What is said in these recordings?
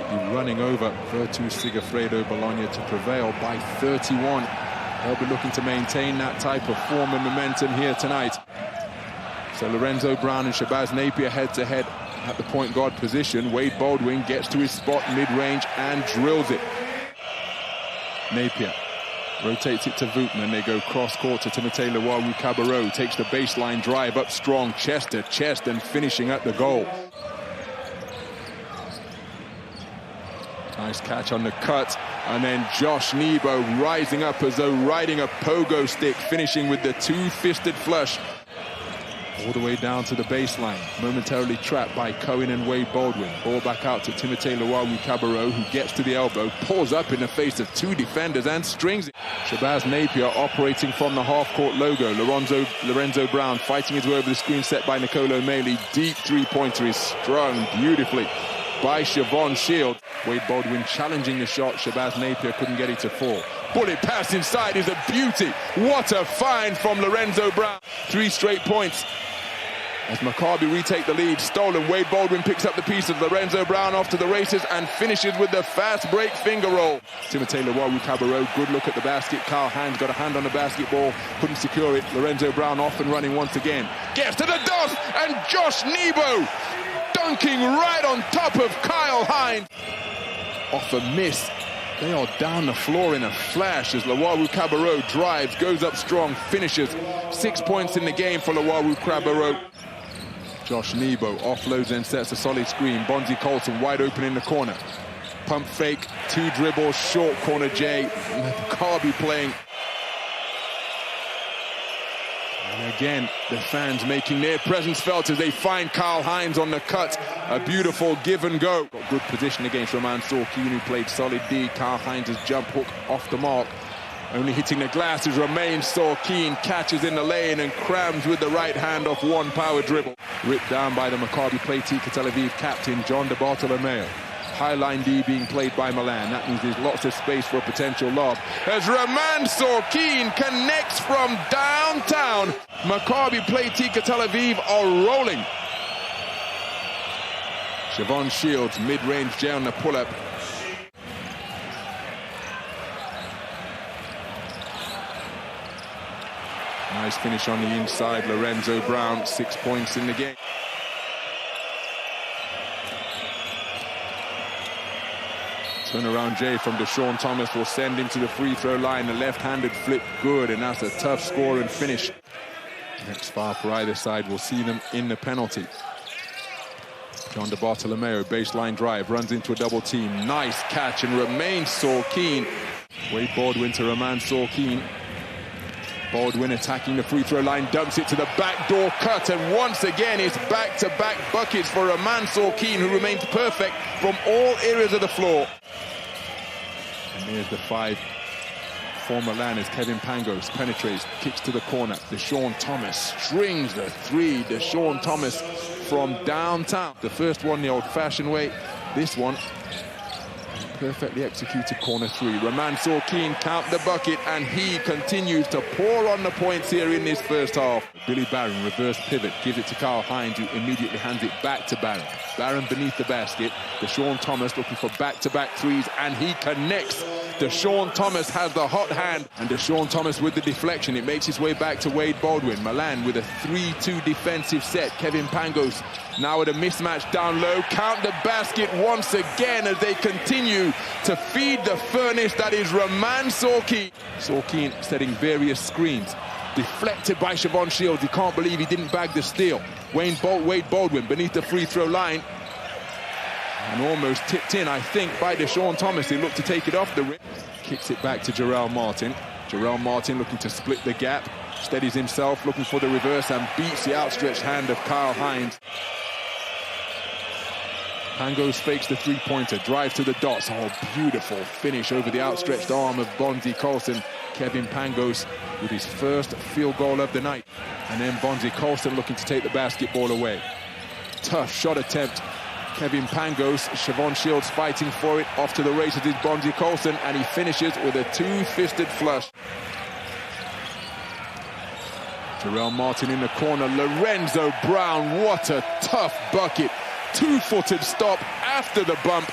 completely running over Virtus Sigifredo Bologna to prevail by 31. They'll be looking to maintain that type of form and momentum here tonight. So Lorenzo Brown and Shabazz Napier head-to-head at the point guard position. Wade Baldwin gets to his spot mid-range and drills it. Napier rotates it to Vootman. They go cross-court to Timothé Leroy-Cabarrot. Takes the baseline drive up strong, chest to chest, and finishing at the goal. Nice catch on the cut. And then Josh Nebo rising up as though riding a pogo stick, finishing with the two-fisted flush. All the way down to the baseline. Momentarily trapped by Cohen and Wade Baldwin. Ball back out to Timothé Leroy-Cabarrot, who gets to the elbow, pulls up in the face of two defenders and strings it. Shabazz Napier operating from the half-court logo. Lorenzo Brown fighting his way over the screen set by Nicolo Meili. Deep three-pointer is strung beautifully by Siobhan Shield. Wade Baldwin challenging the shot. Shabazz Napier couldn't get it to fall. Bullet pass inside is a beauty. What a find from Lorenzo Brown. 3 straight points. As Maccabi retake the lead, stolen. Wade Baldwin picks up the pieces. Lorenzo Brown off to the races and finishes with the fast break finger roll. Timothé Leroy-Cabarrot, good look at the basket. Karl Heinz got a hand on the basketball, couldn't secure it. Lorenzo Brown off and running once again. Gets to the DOS, and Josh Nebo dunking right on top of Kyle Heinz. Off a miss. They are down the floor in a flash as Leroy-Cabarrot drives, goes up strong, finishes. 6 points in the game for Leroy-Cabarrot. Josh Nebo offloads and sets a solid screen. Bonzie Colson wide open in the corner. Pump fake, 2 dribbles, short corner J. Maccabi playing. And again, the fans making their presence felt as they find Karl Heinz on the cut. A beautiful give and go. Got good position against Roman Sorkin, who played solid D. Karl Heinz's jump hook off the mark. Only hitting the glass is Romain Sorkin, catches in the lane and crams with the right hand off one power dribble. Ripped down by the Maccabi Tel Aviv captain, John DiBartolomeo. High line D being played by Milan. That means there's lots of space for a potential lob. As Roman Sorkin connects from downtown. Maccabi Tel Aviv are rolling. Siobhan Shields, mid-range J on the pull-up. Nice finish on the inside. Lorenzo Brown, 6 points in the game. Turnaround J from Deshaun Thomas will send him to the free throw line. The left-handed flip, good, and that's a tough score and finish. Next foul for either side will see them in the penalty. John DiBartolomeo, baseline drive, runs into a double team. Nice catch, and Romain Sorkin. Wade Baldwin to Roman Sorkin. Baldwin attacking the free throw line, dumps it to the backdoor cut, and once again it's back-to-back buckets for Roman Sorkin, who remains perfect from all areas of the floor. And there's the 5 for Milan as Kevin Pangos penetrates, kicks to the corner. Deshaun Thomas strings the 3. Deshaun Thomas from downtown. The first one the old-fashioned way, this one perfectly executed corner 3. Roman Sorkin count the bucket, and he continues to pour on the points here in this first half. Billy Barron, reverse pivot, gives it to Karl Heinz, who immediately hands it back to Barron. Barron beneath the basket. Deshaun Thomas looking for back-to-back 3s, and he connects. Deshaun Thomas has the hot hand, and Deshaun Thomas with the deflection. It makes its way back to Wade Baldwin. Milan with a 3-2 defensive set. Kevin Pangos now with a mismatch down low. Count the basket once again as they continue to feed the furnace that is Roman Sorkin. Sorkin setting various screens. Deflected by Siobhan Shields. He can't believe he didn't bag the steal. Wade Baldwin beneath the free throw line. And almost tipped in, I think, by Deshaun Thomas. He looked to take it off the rim. Kicks it back to Jarell Martin. Jarell Martin looking to split the gap. Steadies himself, looking for the reverse, and beats the outstretched hand of Kyle Heinz. Pangos fakes the 3-pointer, drives to the dots. Oh, beautiful finish over the outstretched arm of Bonzie Colson. Kevin Pangos with his first field goal of the night. And then Bonzie Colson looking to take the basketball away. Tough shot attempt. Kevin Pangos, Siobhan Shields fighting for it. Off to the races is Bonzie Colson, and he finishes with a 2-fisted flush. Jarell Martin in the corner. Lorenzo Brown, what a tough bucket. 2-footed stop after the bump.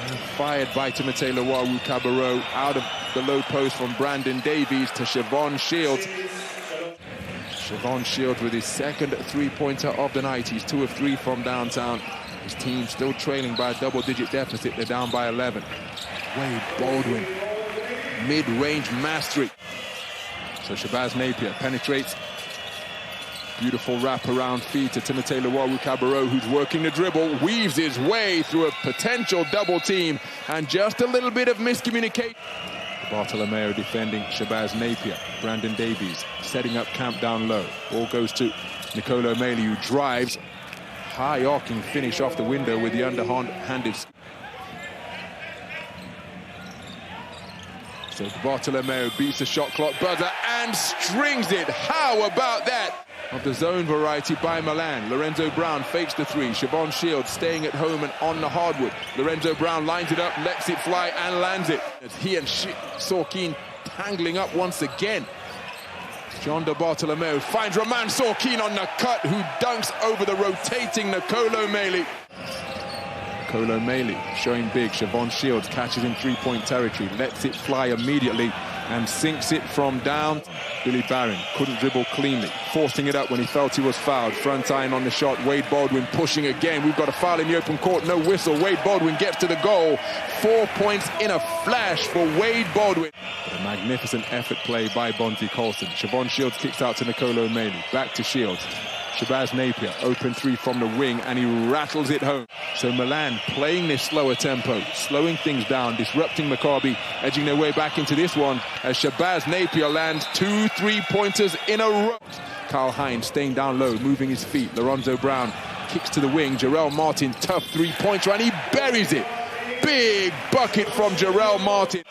Fired by Timothée Leroy-Cabarrot out of the low post from Brandon Davies to Siobhan Shields. Siobhan Shields with his second three-pointer of the night. He's 2 of 3 from downtown. His team still trailing by a double-digit deficit. They're down by 11. Wade Baldwin, mid-range mastery. So Shabazz Napier penetrates. Beautiful wrap-around feed to Timothée Leroy-Cabarrot, who's working the dribble, weaves his way through a potential double team, and just a little bit of miscommunication. DiBartolomeo defending Shabazz Napier. Brandon Davies setting up camp down low. Ball goes to Nicolo Meili, who drives. High-arcing finish off the window with the underhanded. So DiBartolomeo beats the shot clock buzzer and strings it. How about that? Of the zone variety by Milan. Lorenzo Brown fakes the three. Siobhan Shields staying at home and on the hardwood. Lorenzo Brown lines it up, lets it fly and lands it. As he and Sorkin tangling up once again. John DiBartolomeo finds Roman Sorkin on the cut, who dunks over the rotating Nicolo Meili. Nicolo Meili showing big. Siobhan Shields catches in three-point territory, lets it fly immediately and sinks it from down. Billy Barron couldn't dribble cleanly, forcing it up when he felt he was fouled. Front iron on the shot. Wade Baldwin pushing again. We've got a foul in the open court, no whistle. Wade Baldwin gets to the goal. 4 points in a flash for Wade Baldwin. But a magnificent effort play by Bonzie Colson. Siobhan Shields kicks out to Nicolo Meili. Back to Shields. Shabazz Napier, open three from the wing, and he rattles it home. So Milan playing this slower tempo, slowing things down, disrupting Maccabi, edging their way back into this one as Shabazz Napier lands 2 3-pointers in a row. Karl Heinz staying down low, moving his feet. Lorenzo Brown kicks to the wing. Jarell Martin, tough three-pointer, and he buries it. Big bucket from Jarell Martin.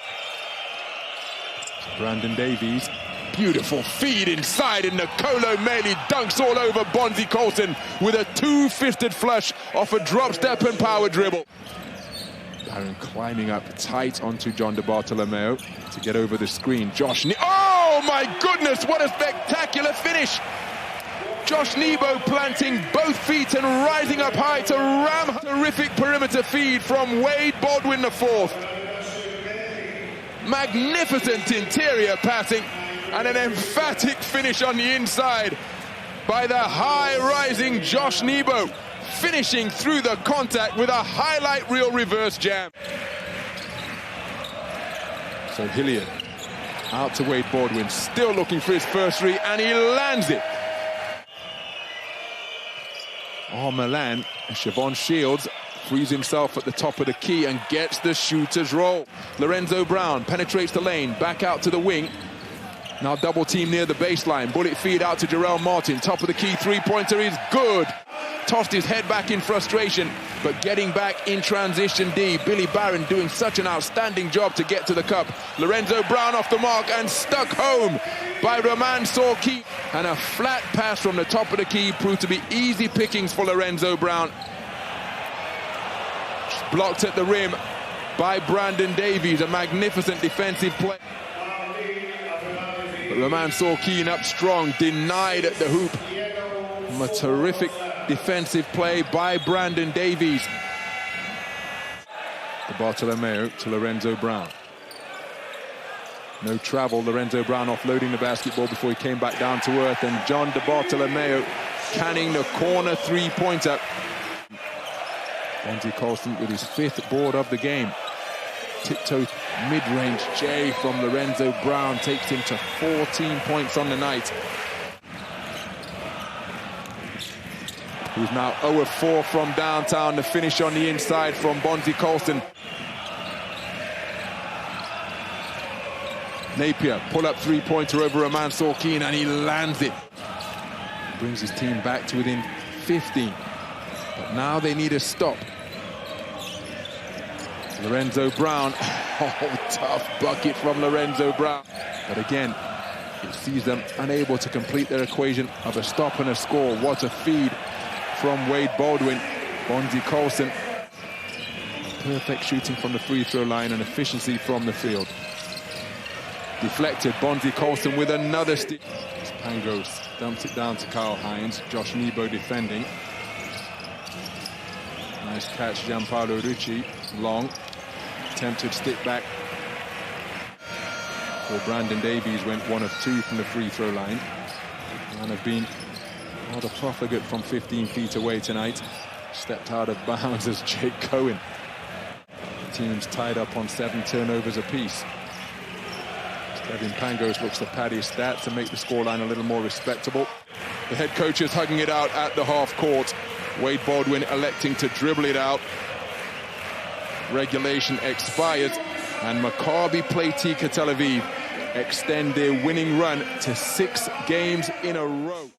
Brandon Davies. Beautiful feed inside, and Nicolo Meili dunks all over Bonzie Colson with a two-fisted flush off a drop step and power dribble. Darrun climbing up tight onto John DiBartolomeo to get over the screen. Oh my goodness, what a spectacular finish! Josh Nebo planting both feet and rising up high to ram. Terrific perimeter feed from Wade Baldwin IV. Magnificent interior passing. And an emphatic finish on the inside by the high-rising Josh Nebo, finishing through the contact with a highlight reel reverse jam. So Hilliard out to Wade Baldwin, still looking for his first three, and he lands it. Oh, Milan, Siobhan Shields frees himself at the top of the key and gets the shooter's roll. Lorenzo Brown penetrates the lane, back out to the wing. Now double team near the baseline. Bullet feed out to Jarell Martin. Top of the key, three-pointer is good. Tossed his head back in frustration, but getting back in transition D. Billy Barron doing such an outstanding job to get to the cup. Lorenzo Brown off the mark and stuck home by Roman Sorkin. And a flat pass from the top of the key proved to be easy pickings for Lorenzo Brown. Blocked at the rim by Brandon Davies. A magnificent defensive play. But Roman Sorkin up strong, denied at the hoop. A terrific defensive play by Brandon Davies. DiBartolomeo to Lorenzo Brown. No travel, Lorenzo Brown offloading the basketball before he came back down to earth, and John DiBartolomeo canning the corner three-pointer. Bonzie Colson with his 5th board of the game. Tiptoe mid-range J from Lorenzo Brown takes him to 14 points on the night. Who's now 0 of 4 from downtown. The finish on the inside from Bonzie Colson. Napier, pull-up three-pointer over Roman Sorkin, and he lands it. Brings his team back to within 15. But now they need a stop. Lorenzo Brown. Oh, tough bucket from Lorenzo Brown. But again, it sees them unable to complete their equation of a stop and a score. What a feed from Wade Baldwin. Bonzie Colson. Perfect shooting from the free throw line and efficiency from the field. Deflected, Bonzie Colson with another stick. Pangos dumps it down to Karl Heinz. Josh Nebo defending. Nice catch, Gianpaolo Ricci. Long. attempted stick back. Well, Brandon Davies went 1 of 2 from the free throw line and have been rather profligate from 15 feet away tonight. Stepped out of bounds as Jake Cohen. The team's tied up on 7 turnovers apiece. Kevin Pangos looks to pad his stats and make the scoreline a little more respectable. The head coach is hugging it out at the half court. Wade Baldwin electing to dribble it out. Regulation expires, and Maccabi Tel Aviv extend their winning run to 6 games in a row.